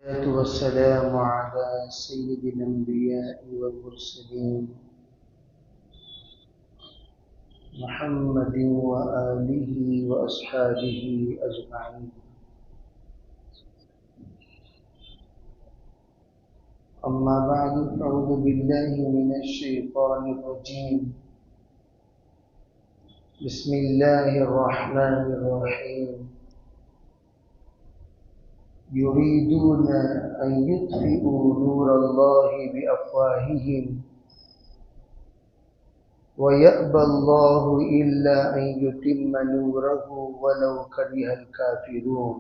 والسلام على سيد الأنبياء والمرسلين محمد وآله وأصحابه أجمعين. أما بعد، أعوذ بالله من الشيطان الرجيم. بسم الله الرحمن الرحيم. يريدون أن يطفئوا نور الله بأفواههم ويأبى الله إلا أن يتم نوره ولو كره الكافرون.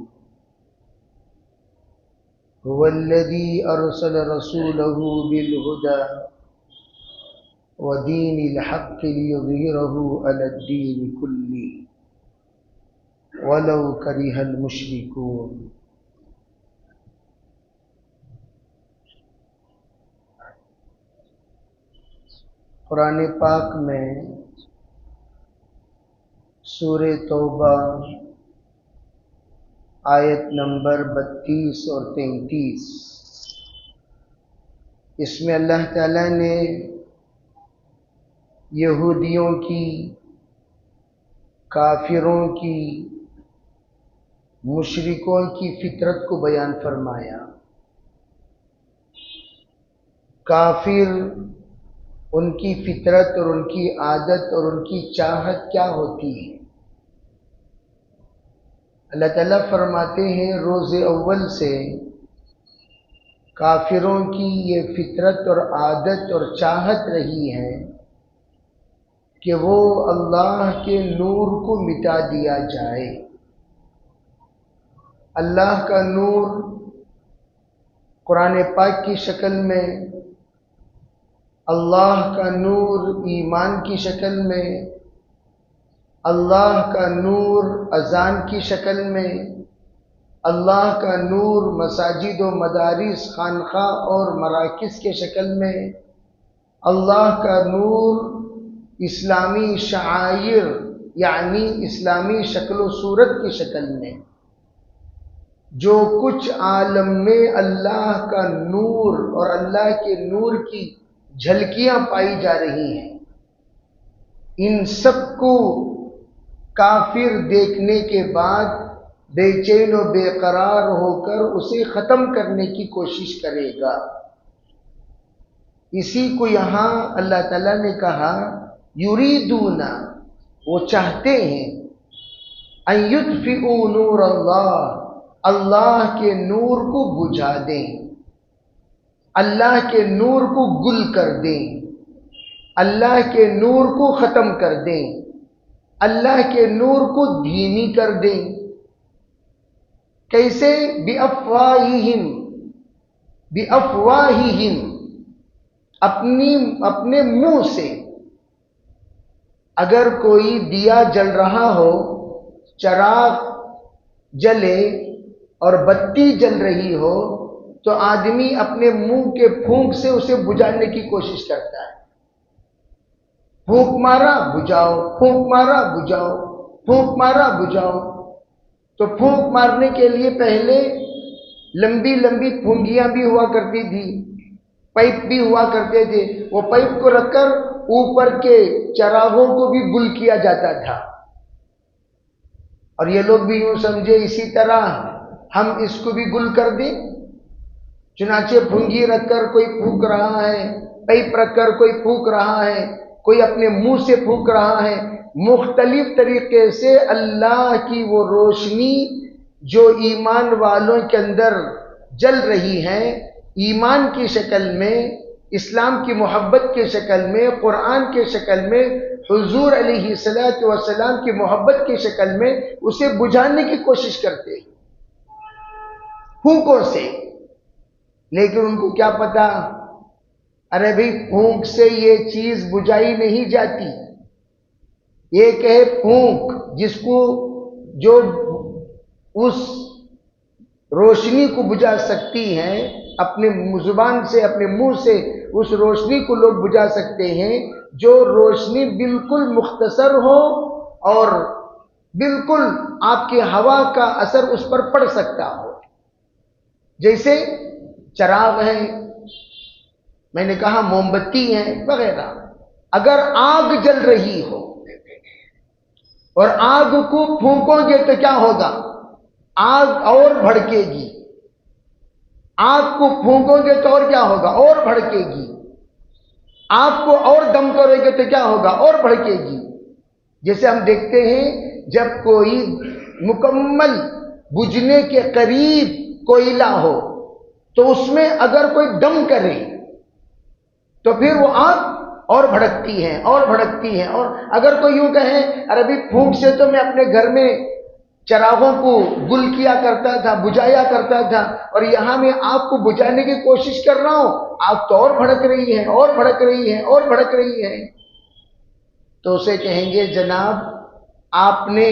هو الذي أرسل رسوله بالهدى ودين الحق ليظهره على الدين كله ولو كره المشركون. قرآن پاک میں سورہ توبہ آیت نمبر 32 اور 33، اس میں اللہ تعالیٰ نے یہودیوں کی، کافروں کی، مشرکوں کی فطرت کو بیان فرمایا. کافر، ان کی فطرت اور ان کی عادت اور ان کی چاہت کیا ہوتی ہے؟ اللہ تعالیٰ فرماتے ہیں روز اول سے کافروں کی یہ فطرت اور عادت اور چاہت رہی ہے کہ وہ اللہ کے نور کو مٹا دیا جائے. اللہ کا نور قرآن پاک کی شکل میں، اللہ کا نور ایمان کی شکل میں، اللہ کا نور اذان کی شکل میں، اللہ کا نور مساجد و مدارس، خانقاہ اور مراکز کے شکل میں، اللہ کا نور اسلامی شعائر یعنی اسلامی شکل و صورت کی شکل میں. جو کچھ عالم میں اللہ کا نور اور اللہ کے نور کی جھلکیاں پائی جا رہی ہیں، ان سب کو کافر دیکھنے کے بعد بے چین و بے قرار ہو کر اسے ختم کرنے کی کوشش کرے گا. اسی کو یہاں اللہ تعالیٰ نے کہا یریدون، وہ چاہتے ہیں، ان یطفئوا نور اللہ، اللہ کے نور کو بجھا دیں، اللہ کے نور کو گل کر دیں، اللہ کے نور کو ختم کر دیں، اللہ کے نور کو دھیمی کر دیں. کیسے؟ بِأَفْوَاهِهِمْ، اپنے منہ سے. اگر کوئی دیا جل رہا ہو، چراغ جلے اور بتی جل رہی ہو تو آدمی اپنے منہ کے پھونک سے اسے بجھانے کی کوشش کرتا ہے. پھونک مارا بجھاؤ، پھونک مارا بجھاؤ، پھونک مارا بجھاؤ. تو پھونک مارنے کے لیے پہلے لمبی لمبی پھونگیاں بھی ہوا کرتی تھی، پائپ بھی ہوا کرتے تھے. وہ پائپ کو رکھ کر اوپر کے چراغوں کو بھی گل کیا جاتا تھا. اور یہ لوگ بھی یوں سمجھے اسی طرح ہم اس کو بھی گل کر دیں. چنانچہ پھونگی رکھ کر کوئی پھونک رہا ہے، پائپ رکھ کر کوئی پھونک رہا ہے، کوئی اپنے منہ سے پھونک رہا ہے. مختلف طریقے سے اللہ کی وہ روشنی جو ایمان والوں کے اندر جل رہی ہے، ایمان کی شکل میں، اسلام کی محبت کی شکل میں، قرآن کی شکل میں، حضور علیہ السلام کی محبت کی شکل میں، اسے بجھانے کی کوشش کرتے ہیں پھونکوں سے. لیکن ان کو کیا پتا، ارے بھئی پھونک سے یہ چیز بجھائی نہیں جاتی. ایک ہے پھونک جس کو جو اس روشنی کو بجھا سکتی ہیں، اپنے زبان سے، اپنے منہ سے اس روشنی کو لوگ بجھا سکتے ہیں جو روشنی بالکل مختصر ہو اور بالکل آپ کی ہوا کا اثر اس پر پڑ سکتا ہو. جیسے چراغ ہے، میں نے کہا موم بتی ہے وغیرہ. اگر آگ جل رہی ہو اور آگ کو پھونکو گے تو کیا ہوگا؟ آگ اور بھڑکے گی. آگ کو پھونکو گے تو اور کیا ہوگا؟ اور بھڑکے گی. آگ کو اور دم کرو گے تو کیا ہوگا؟ اور بھڑکے گی. جیسے ہم دیکھتے ہیں جب کوئی مکمل بجھنے کے قریب کوئلہ ہو تو اس میں اگر کوئی دم کرے تو پھر وہ آگ اور بھڑکتی ہے اور بھڑکتی ہے. اور اگر کوئی یوں کہے ارے ابھی پھونک سے تو میں اپنے گھر میں چراغوں کو گل کیا کرتا تھا، بجھایا کرتا تھا، اور یہاں میں آگ کو بجھانے کی کوشش کر رہا ہوں، آگ تو اور بھڑک رہی ہے اور بھڑک رہی ہے اور بھڑک رہی ہے. تو اسے کہیں گے جناب آپ نے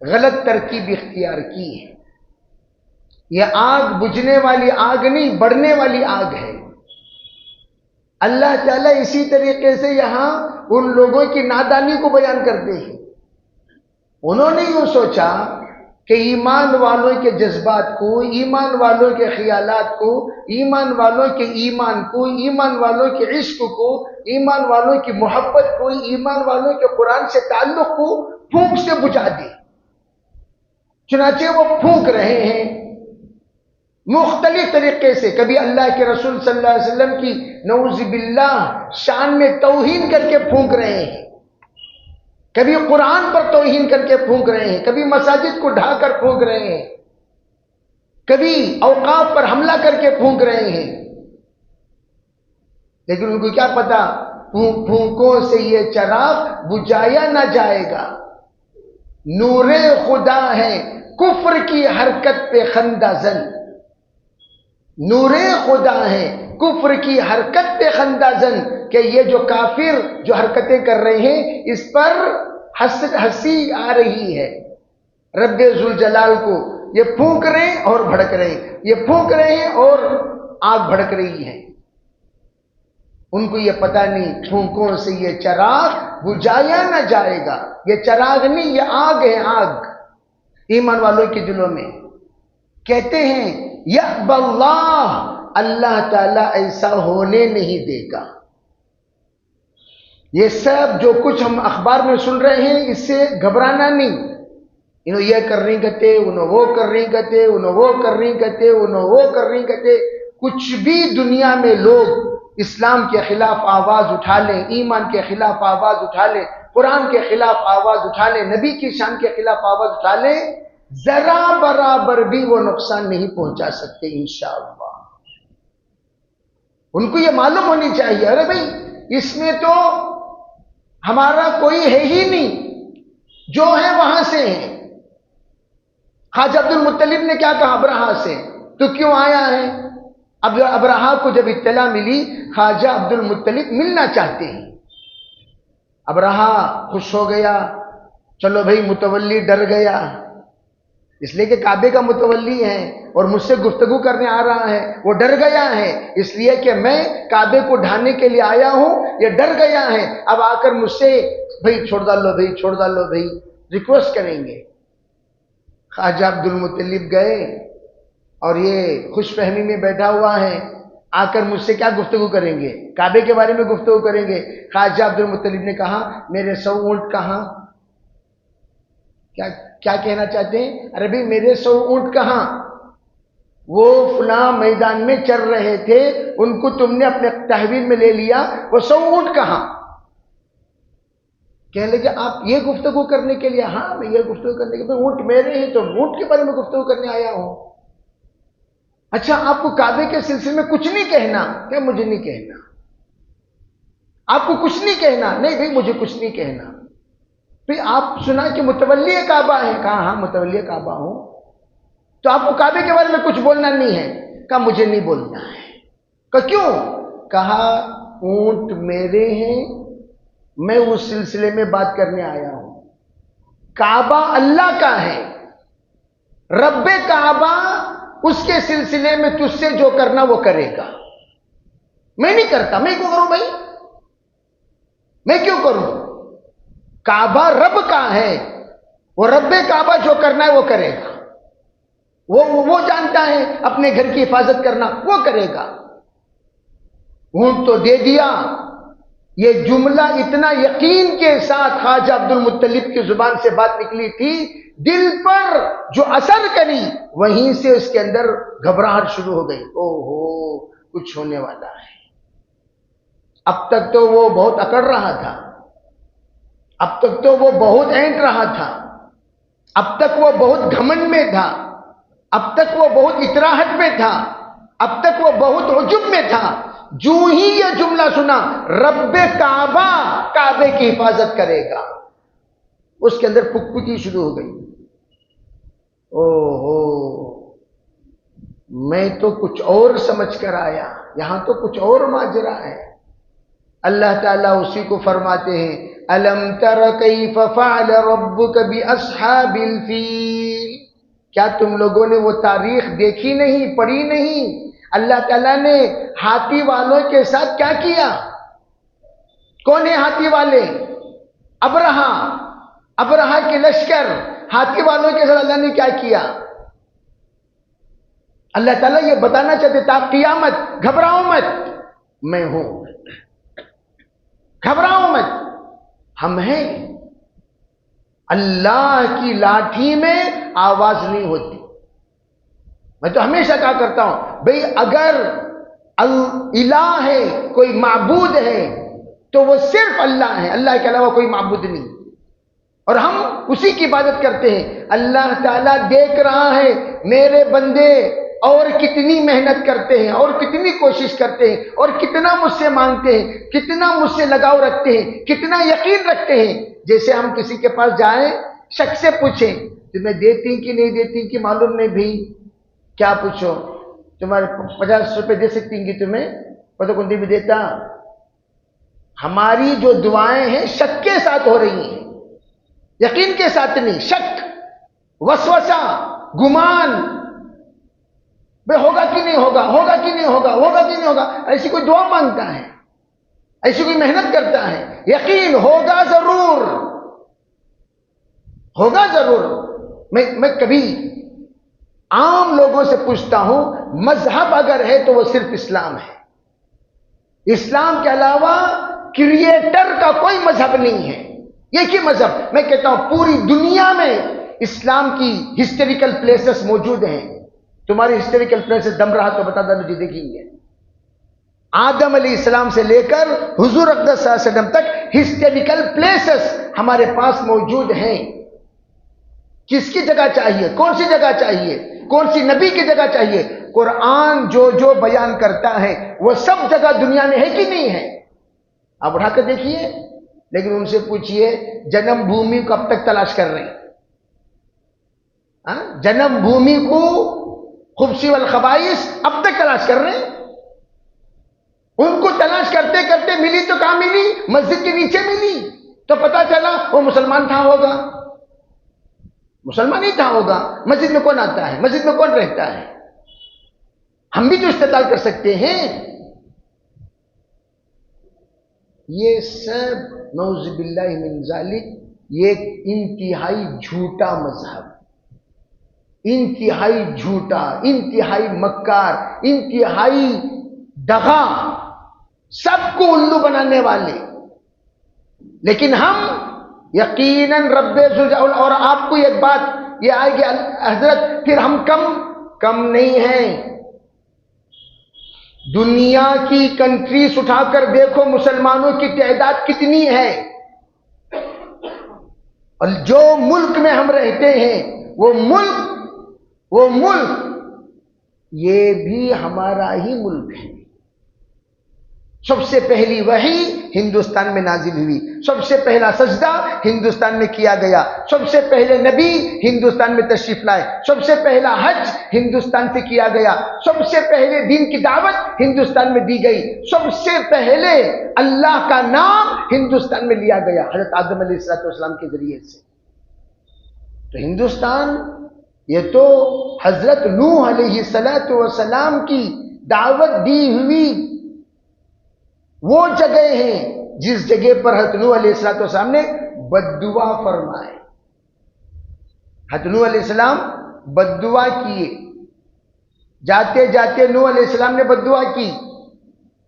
غلط ترکیب اختیار کی ہے. یہ آگ بجھنے والی آگ نہیں، بڑھنے والی آگ ہے. اللہ تعالیٰ اسی طریقے سے یہاں ان لوگوں کی نادانی کو بیان کرتے ہیں. انہوں نے یوں سوچا کہ ایمان والوں کے جذبات کو، ایمان والوں کے خیالات کو، ایمان والوں کے ایمان کو، ایمان والوں کے عشق کو، ایمان والوں کی محبت کو، ایمان والوں کے قرآن سے تعلق کو پھونک سے بجھا دے. چنانچہ وہ پھونک رہے ہیں مختلف طریقے سے. کبھی اللہ کے رسول صلی اللہ علیہ وسلم کی نعوذ باللہ شان میں توہین کر کے پھونک رہے ہیں، کبھی قرآن پر توہین کر کے پھونک رہے ہیں، کبھی مساجد کو ڈھا کر پھونک رہے ہیں، کبھی اوقاف پر حملہ کر کے پھونک رہے ہیں. لیکن ان کو کیا پتا پھونکوں سے یہ چراغ بجھایا نہ جائے گا. نور خدا ہے کفر کی حرکت پہ خندہ زن. نور خدا ہے کفر کی حرکت پہ خندہ زن، کہ یہ جو کافر جو حرکتیں کر رہے ہیں اس پر ہنسی آ رہی ہے رب ذوالجلال کو. یہ پھونک رہے ہیں اور بھڑک رہے ہیں، یہ پھونک رہے ہیں اور آگ بھڑک رہی ہے. ان کو یہ پتہ نہیں پھونکوں سے یہ چراغ بجھایا نہ جائے گا. یہ چراغ نہیں، یہ آگ ہے، آگ. ایمان والوں کے دلوں میں کہتے ہیں یأبی اللہ، اللہ تعالیٰ ایسا ہونے نہیں دے گا. یہ سب جو کچھ ہم اخبار میں سن رہے ہیں اس سے گھبرانا نہیں. انہوں یہ کر رہی کہتے، انہوں وہ کر رہی کہتے، انہوں وہ کر رہی کہتے، انہوں وہ کر رہی کہتے. کچھ بھی دنیا میں لوگ اسلام کے خلاف آواز اٹھا لیں، ایمان کے خلاف آواز اٹھا لیں، قرآن کے خلاف آواز اٹھا لیں، نبی کی شان کے خلاف آواز اٹھا لیں، ذرا برابر بھی وہ نقصان نہیں پہنچا سکتے انشاءاللہ. ان کو یہ معلوم ہونی چاہیے ارے بھائی اس میں تو ہمارا کوئی ہے ہی نہیں، جو ہے وہاں سے ہے. خواجہ عبد المطلب نے کیا کہا ابرہہ سے، تو کیوں آیا ہے؟ اب ابرہہ کو جب اطلاع ملی خواجہ عبد المطلب ملنا چاہتے ہیں، ابرہہ خوش ہو گیا. چلو بھائی متولی ڈر گیا، اس لیے کہ کعبے کا متولی ہے اور مجھ سے گفتگو کرنے آ رہا ہے. وہ ڈر گیا ہے اس لیے کہ میں کعبے کو ڈھانے کے لیے آیا ہوں، یہ ڈر گیا ہے. اب آ کر مجھ سے بھائی چھوڑ ڈالو، بھائی چھوڑ ڈالو، بھائی ریکویسٹ کریں گے. خواجہ عبد المطلب گئے اور یہ خوش فہمی میں بیٹھا ہوا ہے، آ کر مجھ سے کیا گفتگو کریں گے؟ کعبے کے بارے میں گفتگو کریں گے. خواجہ عبد المطلب نے کہا میرے 100 اونٹ کہاں؟ کیا کہنا چاہتے ہیں؟ ارے بھائی میرے 100 اونٹ کہاں؟ وہ فلاں میدان میں چر رہے تھے، ان کو تم نے اپنے تحویل میں لے لیا، وہ 100 اونٹ کہاں؟ کہنے لگے آپ یہ گفتگو کرنے کے لیے؟ ہاں میں یہ گفتگو کرنے کے لیے، اونٹ میرے ہیں تو اونٹ کے بارے میں گفتگو کرنے آیا ہوں. اچھا آپ کو کعبے کے سلسلے میں کچھ نہیں کہنا؟ کہ مجھے نہیں کہنا. آپ کو کچھ نہیں کہنا؟ نہیں بھائی مجھے کچھ نہیں کہنا. پھر آپ سنا کہ متولی کعبہ ہے؟ کہا ہاں متولی کعبہ ہوں. تو آپ کو کعبے کے بارے میں کچھ بولنا نہیں ہے؟ کہا مجھے نہیں بولنا ہے. کہا کیوں؟ کہا اونٹ میرے ہیں، میں اس سلسلے میں بات کرنے آیا ہوں. کعبہ اللہ کا ہے، رب کعبہ اس کے سلسلے میں تجھ سے جو کرنا وہ کرے گا. میں نہیں کرتا، میں کیوں کروں بھائی؟ میں کیوں کروں؟ کعبہ رب کا ہے، وہ رب کعبہ جو کرنا ہے وہ کرے گا. وہ جانتا ہے اپنے گھر کی حفاظت کرنا، وہ کرے گا۔ اونٹ تو دے دیا۔ یہ جملہ اتنا یقین کے ساتھ خواجہ عبد المطلب کی زبان سے بات نکلی تھی، دل پر جو اثر کری، وہیں سے اس کے اندر گھبراہٹ شروع ہو گئی۔ او ہو، کچھ ہونے والا ہے۔ اب تک تو وہ بہت اکڑ رہا تھا، اب تک تو وہ بہت اینٹ رہا تھا، اب تک وہ بہت گھمنڈ میں تھا، اب تک وہ بہت اطراحت میں تھا، اب تک وہ بہت عجب میں تھا۔ جو ہی یہ جملہ سنا، رب کعبہ کعبے کی حفاظت کرے گا، اس کے اندر پک پکی شروع ہو گئی۔ او ہو، میں تو کچھ اور سمجھ کر آیا، یہاں تو کچھ اور ماجرا ہے۔ اللہ تعالیٰ اسی کو فرماتے ہیں، الم تر کیف فعل ربک باصحاب الفیل، کیا تم لوگوں نے وہ تاریخ دیکھی نہیں، پڑھی نہیں؟ اللہ تعالیٰ نے ہاتھی والوں کے ساتھ کیا کیا؟ کون ہے ہاتھی والے؟ ابرہا کے لشکر، ہاتھی والوں کے ساتھ اللہ نے کیا کیا؟ اللہ تعالیٰ یہ بتانا چاہتے تھا، قیامت، گھبراؤ مت، میں ہوں، گھبراؤ مت، ہم ہیں۔ اللہ کی لاٹھی میں آواز نہیں ہوتی۔ میں تو ہمیشہ کہا کرتا ہوں، بھئی اگر الہ ہے، کوئی معبود ہے، تو وہ صرف اللہ ہے، اللہ کے علاوہ کوئی معبود نہیں، اور ہم اسی کی عبادت کرتے ہیں۔ اللہ تعالیٰ دیکھ رہا ہے میرے بندے اور کتنی محنت کرتے ہیں، اور کتنی کوشش کرتے ہیں، اور کتنا مجھ سے مانگتے ہیں، کتنا مجھ سے لگاؤ رکھتے ہیں، کتنا یقین رکھتے ہیں۔ جیسے ہم کسی کے پاس جائیں، شک سے پوچھیں، تمہیں دیتی کہ نہیں دیتی کہ معلوم نہیں بھی، کیا پوچھو، تمہارے 50 روپے دے سکتی ہیں کہ تمہیں پتہ کون بھی دیتا؟ ہماری جو دعائیں ہیں شک کے ساتھ ہو رہی ہیں، یقین کے ساتھ نہیں۔ شک، وسوسہ، گمان، بے ہوگا کہ نہیں ہوگا، ہوگا کہ نہیں ہوگا، ہوگا کہ نہیں ہوگا، ایسی کوئی دعا مانگتا ہے، ایسی کوئی محنت کرتا ہے؟ یقین ہوگا ضرور، ہوگا ضرور۔ میں کبھی عام لوگوں سے پوچھتا ہوں، مذہب اگر ہے تو وہ صرف اسلام ہے، اسلام کے علاوہ کریٹر کا کوئی مذہب نہیں ہے، ایک ہی مذہب۔ میں کہتا ہوں پوری دنیا میں اسلام کی ہسٹوریکل پلیسز موجود ہیں۔ تمہاری ہسٹوریکل پلیسز دم رہا تو بتا دو مجھے، دیکھیں گے۔ آدم علیہ السلام سے لے کر حضور اقدس صلی اللہ علیہ وسلم تک ہسٹوریکل پلیسز ہمارے پاس موجود ہیں۔ کس کی جگہ چاہیے، کون سی جگہ چاہیے، کون سی نبی کی جگہ چاہیے؟ قرآن جو بیان کرتا ہے وہ سب جگہ دنیا میں ہے کہ نہیں ہے؟ آپ اٹھا کر دیکھیے، لیکن ان سے پوچھئے جنم بھومی کو اب تک تلاش کر رہے ہیں، جنم بھومی کو خبثی والخبائث اب تک تلاش کر رہے ہیں۔ ان کو تلاش کرتے کرتے ملی تو کہاں ملی؟ مسجد کے نیچے ملی، تو پتا چلا وہ مسلمان تھا ہوگا، مسلمان ہی تھا ہوگا۔ مسجد میں کون آتا ہے، مسجد میں کون رہتا ہے؟ ہم بھی تو استدلال کر سکتے ہیں۔ یہ سب نعوذ باللہ من ذالک، یہ ایک انتہائی جھوٹا مذہب، انتہائی جھوٹا، انتہائی مکار، انتہائی دغا، سب کو الو بنانے والے۔ لیکن ہم یقیناً رب ذوالجلال، اور آپ کو ایک بات یہ آئے گی حضرت، پھر ہم کم نہیں ہیں۔ دنیا کی کنٹریز اٹھا کر دیکھو مسلمانوں کی تعداد کتنی ہے، اور جو ملک میں ہم رہتے ہیں وہ ملک یہ بھی ہمارا ہی ملک ہے۔ سب سے پہلی وحی ہندوستان میں نازل ہوئی، سب سے پہلا سجدہ ہندوستان میں کیا گیا، سب سے پہلے نبی ہندوستان میں تشریف لائے، سب سے پہلا حج ہندوستان سے کیا گیا، سب سے پہلے دین کی دعوت ہندوستان میں دی گئی، سب سے پہلے اللہ کا نام ہندوستان میں لیا گیا حضرت آدم علیہ السلام کے ذریعے سے۔ تو ہندوستان یہ تو حضرت نوح علیہ السلام کی دعوت دی ہوئی وہ جگہ ہیں جس جگہ پر حضرت نوح علیہ السلام نے بد دعا فرمائے۔ حضرت نوح علیہ السلام بددعا کیے. جاتے جاتے نوح علیہ السلام نے بددعا کی.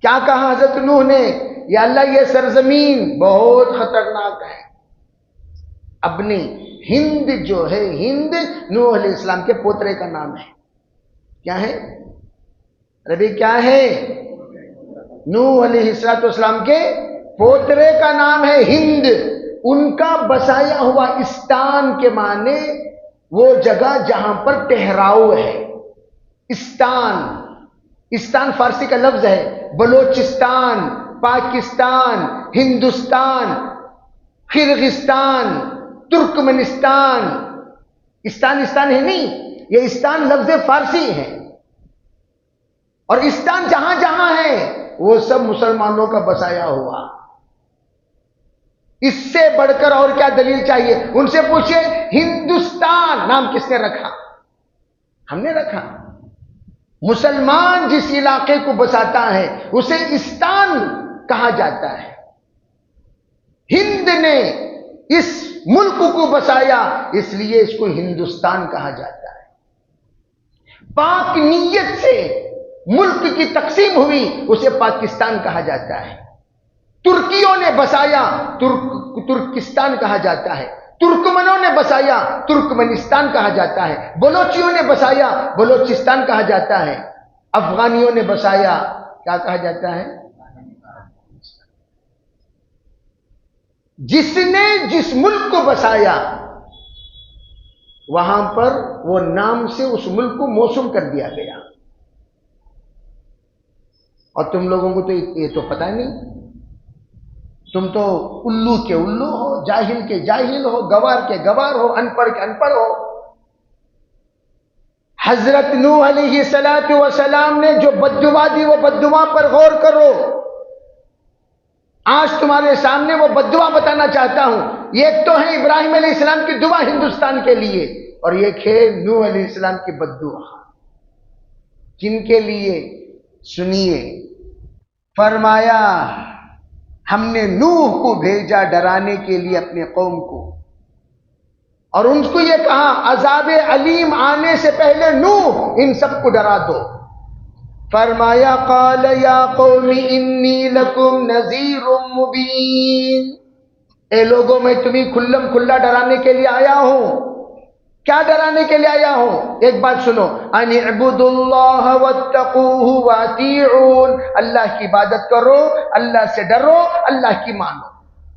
کیا کہا حضرت نوح نے؟ یا اللہ یہ سرزمین بہت خطرناک ہے. اپنی ہند جو ہے، ہند نوح علیہ السلام کے پوترے کا نام ہے. کیا ہے ربی؟ کیا ہے؟ نوح علیہ السلام کے پوترے کا نام ہے ہند. ان کا بسایا ہوا استان کے معنی وہ جگہ جہاں پر ٹہراؤ ہے. استان، استان فارسی کا لفظ ہے. بلوچستان، پاکستان، ہندوستان، کرغستان، ترکمنستان. استان ہے نہیں، یہ استان لفظ فارسی ہے. اور استان جہاں جہاں ہے وہ سب مسلمانوں کا بسایا ہوا. اس سے بڑھ کر اور کیا دلیل چاہیے؟ ان سے پوچھیں ہندوستان نام کس نے رکھا؟ ہم نے رکھا. مسلمان جس علاقے کو بساتا ہے اسے استان کہا جاتا ہے. ہند نے اس ملک کو بسایا اس لیے اس کو ہندوستان کہا جاتا ہے. پاک نیت سے ملک کی تقسیم ہوئی اسے پاکستان کہا جاتا ہے. ترکیوں نے بسایا ترکستان کہا جاتا ہے. ترکمنوں نے بسایا ترکمنستان کہا جاتا ہے. بلوچیوں نے بسایا بلوچستان کہا جاتا ہے. افغانیوں نے بسایا کیا کہا جاتا ہے؟ جس نے جس ملک کو بسایا وہاں پر وہ نام سے اس ملک کو موسوم کر دیا گیا. اور تم لوگوں کو تو یہ تو پتہ نہیں. تم تو الو کے الو ہو، جاہل کے جاہل ہو، گوار کے گوار ہو، ان پڑھ کے ان پڑھ ہو. حضرت نوح علیہ السلام نے جو بددعا دی وہ بددعا پر غور کرو. آج تمہارے سامنے وہ بددعا بتانا چاہتا ہوں. ایک تو ہے ابراہیم علیہ السلام کی دعا ہندوستان کے لیے، اور ایک ہے نوح علیہ السلام کی بددعا. جن کے لیے سنیے. فرمایا ہم نے نوح کو بھیجا ڈرانے کے لیے اپنے قوم کو، اور ان کو یہ کہا عذاب علیم آنے سے پہلے نوح ان سب کو ڈرا دو. فرمایا قال یا قوم انی لکم نذیر مبین. اے لوگوں میں تمہیں کھلم کھلا ڈرانے کے لیے آیا ہوں. کیا ڈرانے کے لیے آیا ہوں؟ ایک بات سنو. ان اعبدوا اللہ واتقوہ واطیعون. اللہ کی عبادت کرو، اللہ سے ڈرو، اللہ کی مانو،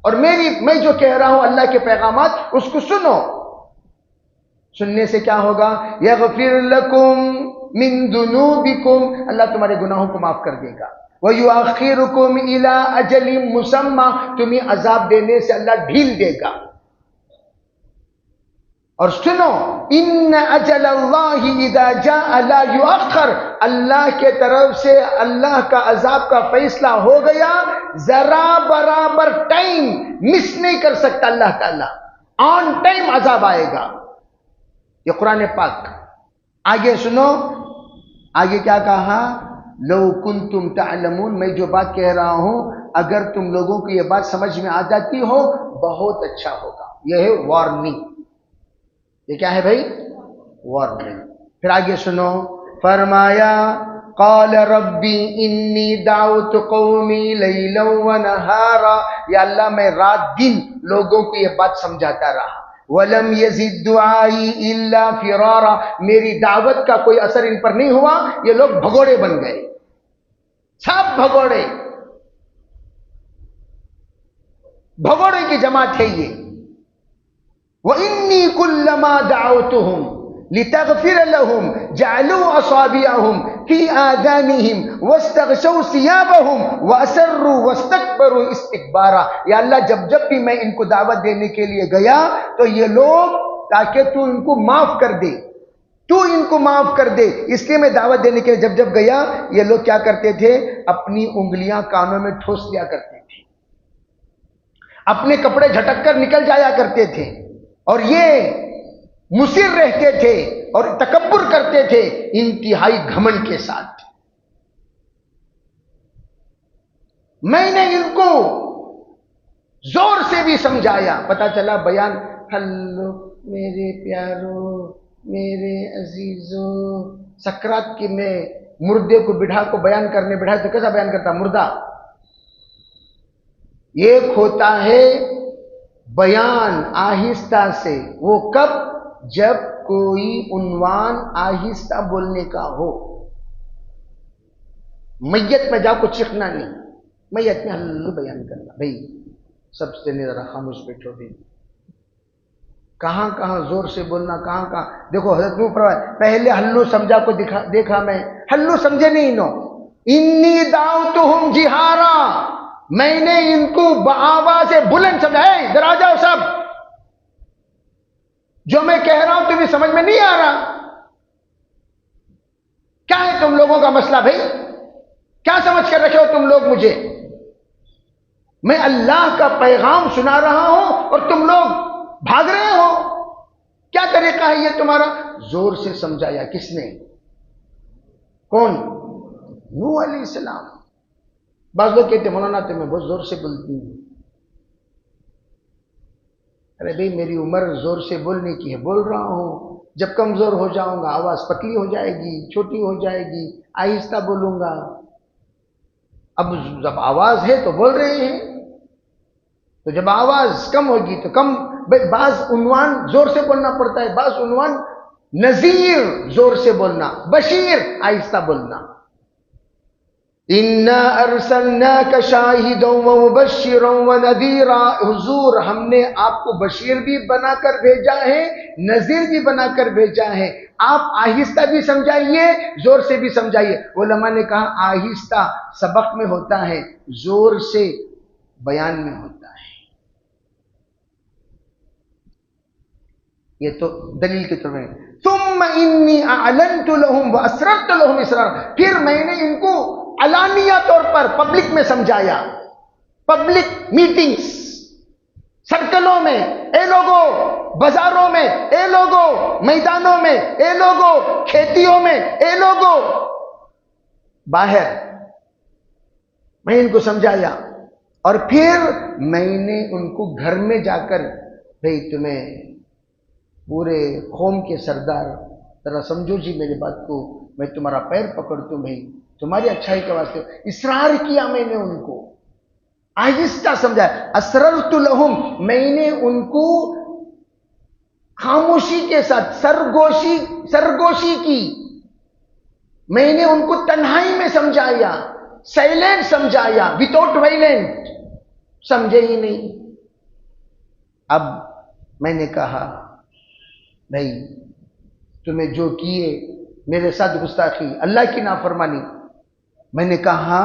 اور میں جو کہہ رہا ہوں اللہ کے پیغامات اس کو سنو. سننے سے کیا ہوگا؟ یغفر لکم من ذنوبکم. اللہ تمہارے گناہوں کو معاف کر دے گا. وَيُؤَخِّرُكُمْ إِلَىٰ أَجَلٍ مُّسَمًّى. تمہیں عذاب دینے سے اللہ ڈھیل دے گا. اور سنو ان اجل اللہ اذا جاء لا یؤخر. اللہ کے طرف سے اللہ کا عذاب کا فیصلہ ہو گیا، ذرا برابر ٹائم مس نہیں کر سکتا اللہ تعالی. آن ٹائم عذاب آئے گا. یہ قرآن پاک. آگے سنو، آگے کیا کہا؟ لو کنتم تعلمون. میں جو بات کہہ رہا ہوں اگر تم لوگوں کو یہ بات سمجھ میں آ جاتی ہو بہت اچھا ہوگا. یہ ہے وارننگ. یہ کیا ہے بھائی؟ وارننگ. پھر آگے سنو. فرمایا قال ربی انی دعوت قومی لیلا ونہارا. یا اللہ میں رات دن لوگوں کو یہ بات سمجھاتا رہا. ولم یزد دعائی الا فرارا. میری دعوت کا کوئی اثر ان پر نہیں ہوا، یہ لوگ بھگوڑے بن گئے، سب بھگوڑے. بھگوڑے کی جماعت ہے یہ. وَإِنِّي كُلَّمَا دَعَوْتُهُمْ لِتَغْفِرَ لَهُمْ جَعَلُوا أَصَابِعَهُمْ فِي آذَانِهِمْ وَاسْتَغْشَوْا ثِيَابَهُمْ وَأَسَرُّوا وَاسْتَكْبَرُوا اسْتِكْبَارًا. یا اللہ جب بھی میں ان کو دعوت دینے کے لیے گیا تو یہ لوگ، تاکہ تو ان کو معاف کر دے، تو ان کو معاف کر دے، اس لیے میں دعوت دینے کے لیے جب گیا یہ لوگ کیا کرتے تھے؟ اپنی انگلیاں کانوں میں ٹھوس لیا کرتے تھے، اپنے کپڑے جھٹک کر نکل جایا کرتے تھے، اور یہ مصر رہتے تھے اور تکبر کرتے تھے انتہائی گھمنڈ کے ساتھ. میں نے ان کو زور سے بھی سمجھایا. پتا چلا بیان، ہلو میرے پیارو میرے عزیزوں، سکرات کی میں مردے کو بٹھا کو بیان کرنے بٹھا تو کیسا بیان کرتا مردہ؟ ایک ہوتا ہے بیان آہستہ سے، وہ کب؟ جب کوئی عنوان آہستہ بولنے کا ہو۔ میت میں جا کو چیخنا نہیں، میت میں ہلو بیان کرنا، بھائی سب سے نہیں ذرا خاموش بیٹھو بھی، کہاں کہاں زور سے بولنا، کہاں کہاں۔ دیکھو حضرت نوح فرمایا پہلے ہلو سمجھا کو دیکھا میں، ہلو سمجھے نہیں انہوں، انی دعوتہم جہارا، میں نے ان کو بآواز بلند سمجھا، اے ادھر آ جاؤ سب، جو میں کہہ رہا ہوں تمہیں سمجھ میں نہیں آ رہا؟ کیا ہے تم لوگوں کا مسئلہ بھائی؟ کیا سمجھ کر رکھے ہو تم لوگ مجھے؟ میں اللہ کا پیغام سنا رہا ہوں اور تم لوگ بھاگ رہے ہو، کیا طریقہ ہے یہ تمہارا؟ زور سے سمجھایا کس نے؟ کون؟ نوح علیہ السلام۔ بعض لوگ کہتے مولانا تو میں بہت زور سے بولتی ہوں۔ ارے بھائی میری عمر زور سے بولنے کی ہے، بول رہا ہوں، جب کمزور ہو جاؤں گا آواز پتلی ہو جائے گی، چھوٹی ہو جائے گی، آہستہ بولوں گا۔ اب جب آواز ہے تو بول رہے ہیں، تو جب آواز کم ہوگی تو کم، بعض عنوان زور سے بولنا پڑتا ہے، بعض عنوان نذیر زور سے بولنا، بشیر آہستہ بولنا۔ اِنَّا أَرْسَلْنَاكَ شَاهِدًا وَمُبَشِّرًا وَنَذِيرًا، حضور ہم نے آپ کو بشیر بھی بنا کر بھیجا ہے، نذیر بھی بنا کر بھیجا ہے، آپ آہستہ بھی سمجھائیے، زور سے بھی سمجھائیے۔ علماء نے کہا آہستہ سبق میں ہوتا ہے، زور سے بیان میں ہوتا ہے۔ یہ تو دلیل کی طرف ہے۔ ثم انی اعلنت لهم واسررت لهم اسرارا، پھر میں نے ان کو علانیہ طور پر پبلک میں سمجھایا، پبلک میٹنگز، سرکلوں میں، اے لوگوں، بازاروں میں، اے لوگوں، میدانوں میں، اے لوگوں، کھیتیوں میں، اے لوگوں، باہر میں ان کو سمجھایا، اور پھر میں نے ان کو گھر میں جا کر، بھئی تمہیں پورے قوم کے سردار ذرا سمجھو جی میری بات کو، میں تمہارا پیر پکڑتوں بھائی، تمہاری اچھائی کے واسطے اصرار کیا میں نے ان کو، آہستہ سمجھایا۔ اسررت لہم، میں نے ان کو خاموشی کے ساتھ سرگوشی کی، میں نے ان کو تنہائی میں سمجھایا، سائلنٹ سمجھایا، وداؤٹ وائلنٹ، سمجھے ہی نہیں۔ اب میں نے کہا بھائی تمہیں جو کیے میرے ساتھ گستاخی، اللہ کی نافرمانی، میں نے کہا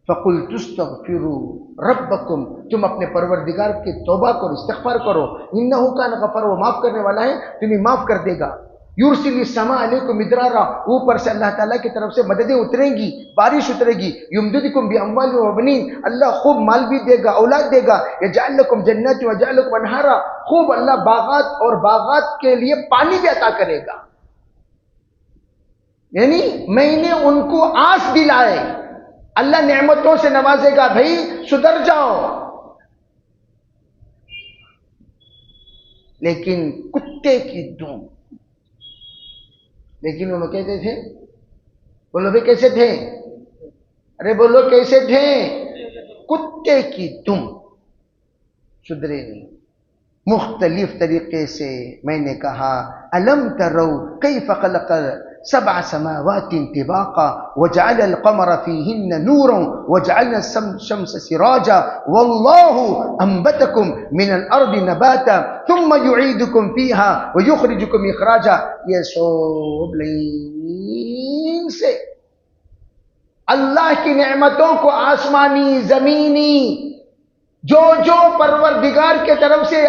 فَقُلْتُ اسْتَغْفِرُوا رَبَّكُمْ، تم اپنے پروردگار کی توبہ کرو، استغفار کرو، اِنَّهُ كَانَ غَفَورًا، وہ معاف کرنے والا ہے، تمہیں معاف کر دے گا۔ یُرْسِلِ السَّمَاءَ عَلَيْكُمْ مِدْرَارًا، اوپر سے اللہ تعالیٰ کی طرف سے مددیں اتریں گی، بارش اترے گی، يُمْدِدْكُمْ بِأَمْوَالٍ وَبَنِينَ، اللہ خوب مال بھی دے گا، اولاد دے گا، يَجْعَلْ لَكُمْ جَنَّاتٍ وَيَجْعَلْ لَكُمْ أَنْهَارًا، خوب اللہ باغات اور باغات کے لیے پانی بھی عطا کرے گا۔ یعنی میں نے ان کو آس دلائے، اللہ نعمتوں سے نوازے گا، بھائی سدھر جاؤ۔ لیکن کتے کی دم، لیکن وہ کہتے تھے، بولو بھی کیسے تھے؟ ارے بولو کیسے تھے؟ کتے کی دم، سدھرے نہیں۔ مختلف طریقے سے میں نے کہا الم تروا کیف خلق سبع سماوات طباقا وجعل القمر فيهن نورا وجعلنا الشمس سراجا والله انبتكم من الارض نباتا ثم يعيدكم فيها ويخرجكم اخراجا، یہ سب لین سے اللہ کی نعمتوں کو، آسمانی زمینی، جو پروردگار کے طرف سے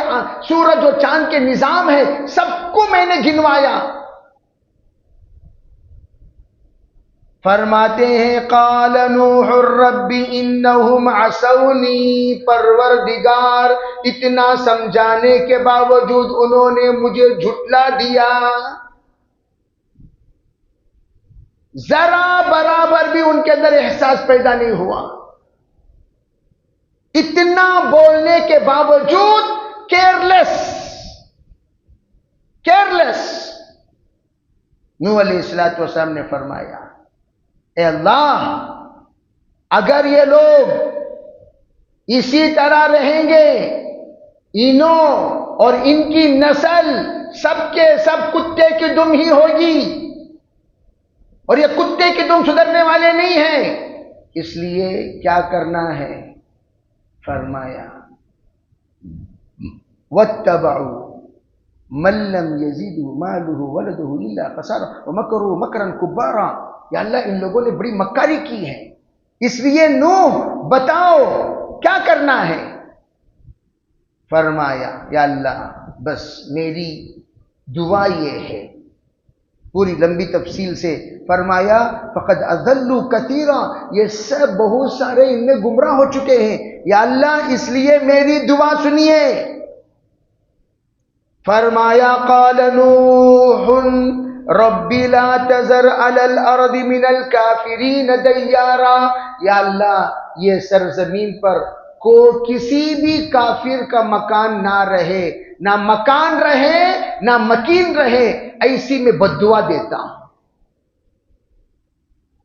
سورج اور چاند کے نظام ہے، سب کو میں نے گنوایا۔ فرماتے ہیں قال نوح رب انہم عصونی، پروردگار اتنا سمجھانے کے باوجود انہوں نے مجھے جھٹلا دیا، ذرا برابر بھی ان کے اندر احساس پیدا نہیں ہوا، اتنا بولنے کے باوجود کیئرلیس، نوح علیہ السلام نے فرمایا اے اللہ اگر یہ لوگ اسی طرح رہیں گے انہوں اور ان کی نسل سب کے سب کتے کی دم ہی ہوگی اور یہ کتے کی دم سدھرنے والے نہیں ہیں، اس لیے کیا کرنا ہے؟ فرمایا وَاتَّبَعُوا مَن لَّمْ يَزِدْهُ مَالُهُ وَلَدُهُ إِلَّا خَسَارًا وَمَكَرُوا مَكْرًا كُبَّارًا۔ یا اللہ ان لوگوں نے بڑی مکاری کی ہے، اس لیے نوح بتاؤ کیا کرنا ہے؟ فرمایا یا اللہ بس میری دعا یہ ہے، پوری لمبی تفصیل سے فرمایا فقد اضلوا کثیرا، یہ سب بہت سارے ان میں گمراہ ہو چکے ہیں، یا اللہ اس لیے میری دعا سنیے۔ فرمایا قال نوح رب لا تذر علی الارض من الکافرین دیارا، یا اللہ یہ سرزمین پر کو کسی بھی کافر کا مکان نہ رہے، نہ مکان رہے نہ مکین رہے، ایسی میں بددعا دیتا ہوں۔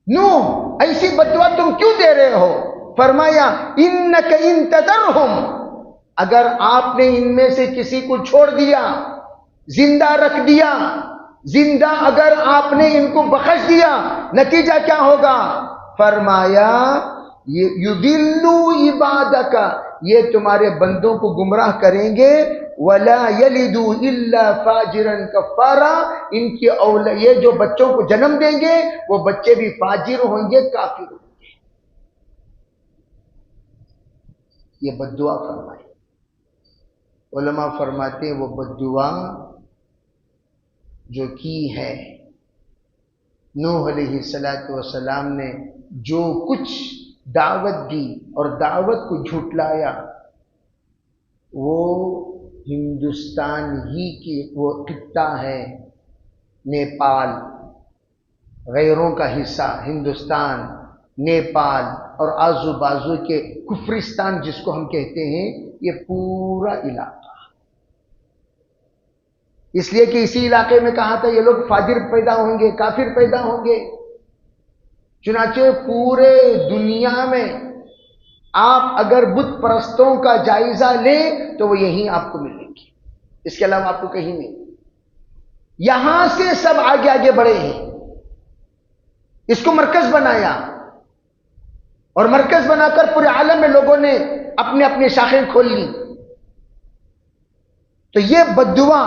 نوح ایسی بددعا تم کیوں دے رہے ہو؟ فرمایا انک ان تذرہم، اگر آپ نے ان میں سے کسی کو چھوڑ دیا، زندہ رکھ دیا، زندہ اگر آپ نے ان کو بخش دیا، نتیجہ کیا ہوگا؟ فرمایا یضلوا عبادک، یہ تمہارے بندوں کو گمراہ کریں گے، ولا یلدوا الا فاجرا کفارا، ان کی یہ جو بچوں کو جنم دیں گے وہ بچے بھی فاجر ہوں گے، کافر ہوں گے۔ یہ بددعا فرمائی۔ علماء فرماتے ہیں وہ بددعا جو کی ہے نوح علیہ السلام نے، جو کچھ دعوت دی اور دعوت کو جھٹلایا، وہ ہندوستان ہی کی وہ خطہ ہے نیپال، غیروں کا حصہ ہندوستان، نیپال اور آزو بازو کے کفرستان جس کو ہم کہتے ہیں، یہ پورا علاقہ، اس لیے کہ اسی علاقے میں کہا تھا یہ لوگ فاجر پیدا ہوں گے، کافر پیدا ہوں گے۔ چنانچہ پورے دنیا میں آپ اگر بت پرستوں کا جائزہ لیں تو وہ یہیں آپ کو ملیں گے، اس کے علاوہ آپ کو کہیں نہیں۔ یہاں سے سب آگے آگے بڑھے ہیں، اس کو مرکز بنایا، اور مرکز بنا کر پورے عالم میں لوگوں نے اپنے اپنے شاخیں کھول لی۔ تو یہ بددعا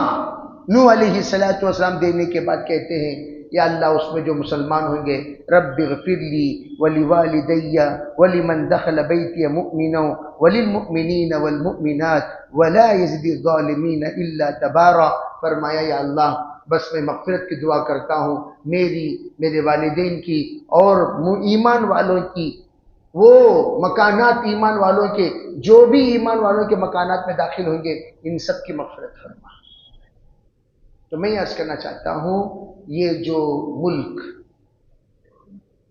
نوح علیہ السلام دینے کے بعد کہتے ہیں یا اللہ اس میں جو مسلمان ہوں گے، رب اغفر لی ولوالدی ولمن دخل بیتی مؤمنا وللمؤمنین والمؤمنات ولا یزد الظالمین الا تبارا۔ فرمایا یا اللہ بس میں مغفرت کی دعا کرتا ہوں، میرے والدین کی اور ایمان والوں کی، وہ مکانات ایمان والوں کے، جو بھی ایمان والوں کے مکانات میں داخل ہوں گے، ان سب کی مغفرت فرما۔ تو میں یہ عرض کرنا چاہتا ہوں، یہ جو ملک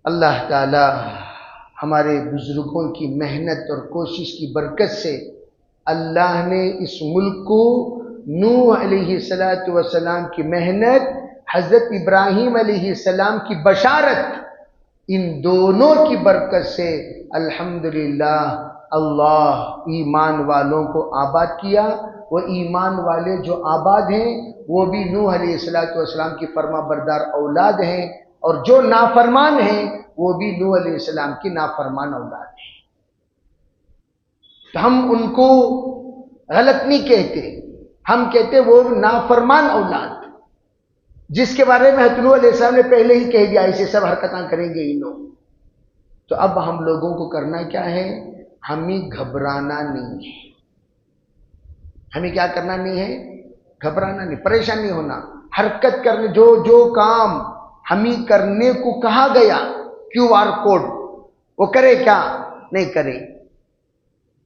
اللہ تعالی ہمارے بزرگوں کی محنت اور کوشش کی برکت سے اللہ نے اس ملک کو نوح علیہ السلام کی محنت، حضرت ابراہیم علیہ السلام کی بشارت، ان دونوں کی برکت سے الحمدللہ اللہ ایمان والوں کو آباد کیا۔ وہ ایمان والے جو آباد ہیں وہ بھی نوح علیہ السلام کی فرما بردار اولاد ہیں، اور جو نافرمان ہیں وہ بھی نوح علیہ السلام کی نافرمان اولاد ہیں۔ تو ہم ان کو غلط نہیں کہتے، ہم کہتے وہ نافرمان اولاد، جس کے بارے میں حضرت نوح علیہ السلام نے پہلے ہی کہہ دیا ایسے سب حرکتاں کریں گے ان لوگ۔ تو اب ہم لوگوں کو کرنا کیا ہے؟ ہمیں گھبرانا نہیں ہے، ہمیں کیا کرنا نہیں ہے؟ گھبرانا نہیں، پریشان نہیں ہونا، حرکت کرنے، جو کام ہمیں کرنے کو کہا گیا، کیو آر کوڈ، وہ کرے کیا نہیں کرے،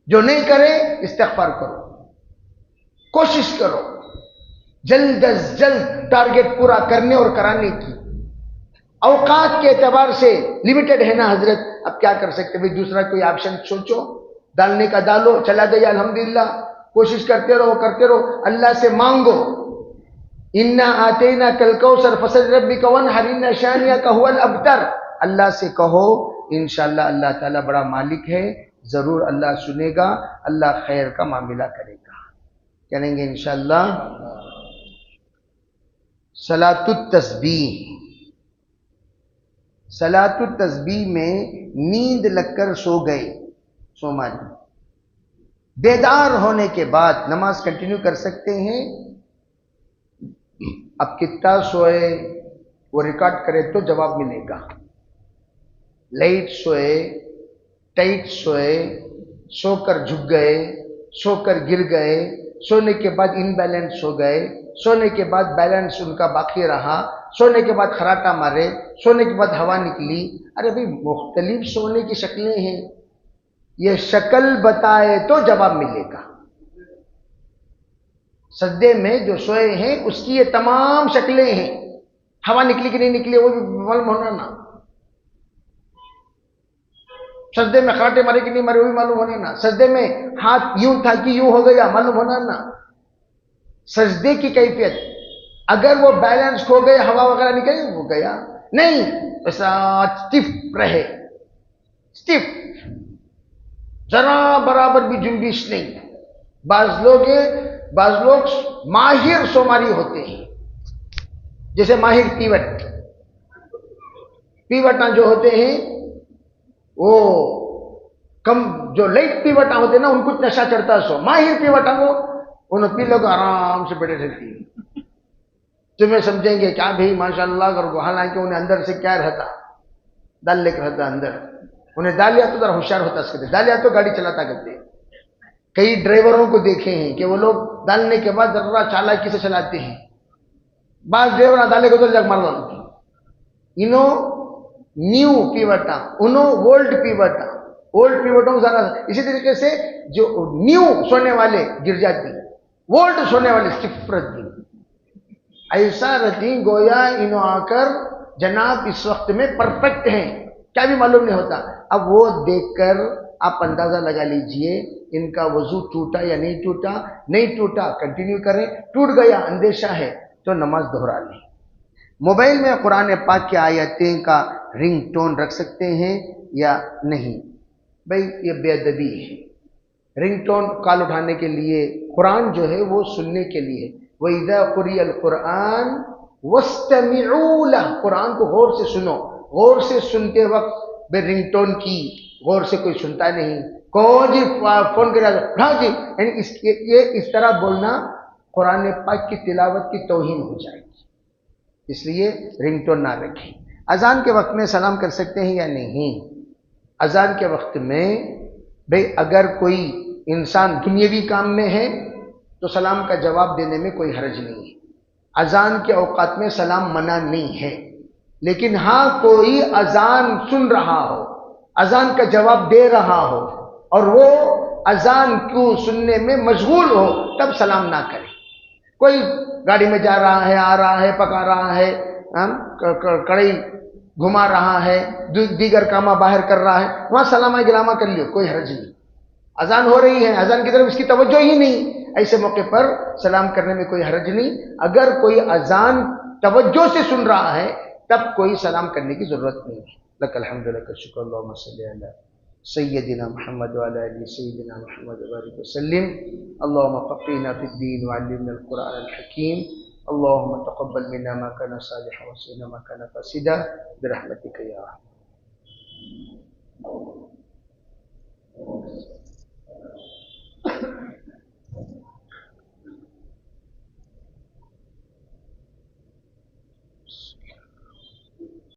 جو نہیں کرے استغفار کرو، کوشش کرو جلد از جلد ٹارگٹ پورا کرنے اور کرانے کی۔ اوقات کے اعتبار سے لمیٹڈ ہے نا حضرت، اب کیا کر سکتے بھئی، دوسرا کوئی آپشن سوچو، ڈالنے کا ڈالو، چلا گیا الحمدللہ، کوشش کرتے رہو اللہ سے مانگو۔ انا آتینا کل کوثر فصل ربک وانحر ان شانئک هو الابتر. اللہ سے کہو انشاءاللہ اللہ تعالیٰ بڑا مالک ہے، ضرور اللہ سنے گا، اللہ خیر کا معاملہ کرے گا. کہیں گے انشاءاللہ. صلاۃ التسبیح. صلاۃ التسبیح میں نیند لگ کر سو گئے، سوما جی، بیدار ہونے کے بعد نماز کنٹینیو کر سکتے ہیں. اب کتنا سوئے وہ ریکارڈ کرے تو جواب ملے گا. لائٹ سوئے، ٹائٹ سوئے، سو کر جھک گئے، سو کر گر گئے، سونے کے بعد ان بیلنس ہو گئے، سونے کے بعد بیلنس ان کا باقی رہا، سونے کے بعد خراٹا مارے، سونے کے بعد ہوا نکلی. ارے بھائی مختلف سونے کی شکلیں ہیں، یہ شکل بتائے تو جواب ملے گا. سجدے میں جو سوئے ہیں اس کی یہ تمام شکلیں ہیں، ہوا نکلی کہ نہیں نکلی وہ بھی معلوم ہونا نا، سجدے میں خراٹے مارے کہ نہیں مارے وہ بھی معلوم ہونا نا، سجدے میں ہاتھ یوں تھا کہ یوں ہو گیا معلوم ہونا نا. سجدے کی کیفیت اگر وہ بیلنس کھو گئے، ہوا وغیرہ نکل وہ گیا نہیں، ایسا اسٹیف رہے، اسٹیف، ذرا برابر بھی جنبش نہیں. بعض لوگ ماہر سوماری ہوتے ہیں، جیسے ماہر پیوٹاں جو ہوتے ہیں وہ کم، جو لائٹ پیوٹاں ہوتے ہیں نا ان کو نشہ چڑھتا ہے. سو ماہر پیوٹاں کو انہوں پی لوگ آرام سے بیٹھے رہتی ہیں، تمہیں سمجھیں گے کیا بھائی ماشاء اللہ کر کو، حالانکہ انہیں اندر سے کیا رہتا، دال لے کر رہتا اندر. انہیں دالیا تو ذرا ہوشیار ہوتا اس کے دالیا تو گاڑی چلاتا کرتے. کئی ڈرائیوروں کو دیکھے ہیں کہ وہ لوگ ڈالنے کے بعد ذرا چالاکی سے چلاتے ہیں. بعض ڈرائیور ڈالے کو تو جگ مار ڈالتے، انہوں نیو پیوٹا، انہوں اولڈ پیوٹا، اولڈ پیوٹوں ذرا اسی طریقے سے جو نیو سونے والے گر جاتی، اولڈ سونے والے صرف رہتی. ایسا رہتی گویا انہوں آ کر جناب اس وقت میں پرفیکٹ ہیں، کیا بھی معلوم نہیں ہوتا. اب وہ دیکھ کر آپ اندازہ لگا لیجئے ان کا وضو ٹوٹا یا نہیں ٹوٹا. نہیں ٹوٹا کنٹینیو کریں، ٹوٹ گیا اندیشہ ہے تو نماز دہرا لیں. موبائل میں قرآن پاک کی آیتیں کا رنگ ٹون رکھ سکتے ہیں یا نہیں؟ بھائی یہ بے ادبی ہے. رنگ ٹون کال اٹھانے کے لیے، قرآن جو ہے وہ سننے کے لیے. وَإِذَا قُرِئَ الْقُرْآنُ وَاسْتَمِعُوا لَهُ، قرآن کو غور سے سنو. غور سے سنتے وقت بے رنگ ٹون کی غور سے کوئی سنتا نہیں. کون جی فون کرا اٹھاؤ جی، یعنی یہ اس طرح بولنا قرآن پاک کی تلاوت کی توہین ہو جائے گی. اس لیے رنگ ٹون نہ رکھیں. اذان کے وقت میں سلام کر سکتے ہیں یا نہیں؟ اذان کے وقت میں بھئی اگر کوئی انسان دنیاوی کام میں ہے تو سلام کا جواب دینے میں کوئی حرج نہیں ہے. اذان کے اوقات میں سلام منع نہیں ہے، لیکن ہاں کوئی اذان سن رہا ہو، اذان کا جواب دے رہا ہو اور وہ اذان کو سننے میں مشغول ہو تب سلام نہ کرے. کوئی گاڑی میں جا رہا ہے، آ رہا ہے، پکا رہا ہے، کڑھائی گھما رہا ہے، دیگر کامہ باہر کر رہا ہے، وہاں سلامہ گلامہ کر لیو، کوئی حرج نہیں. اذان ہو رہی ہے، اذان کی طرف اس کی توجہ ہی نہیں، ایسے موقع پر سلام کرنے میں کوئی حرج نہیں. اگر کوئی اذان توجہ سے سن رہا ہے تب کوئی سلام کرنے کی ضرورت نہیں ہے. لک الحمد لک الشکر اللہم صلی علی سیدنا محمد وعلی آل سیدنا محمد وبارک وسلم. اللہم فقہنا فی الدین وعلمنا القرآن الحکیم. اللہم تقبل منا ما کان صالحا وصلنا ما کان فاسدا برحمتک یا رحمن.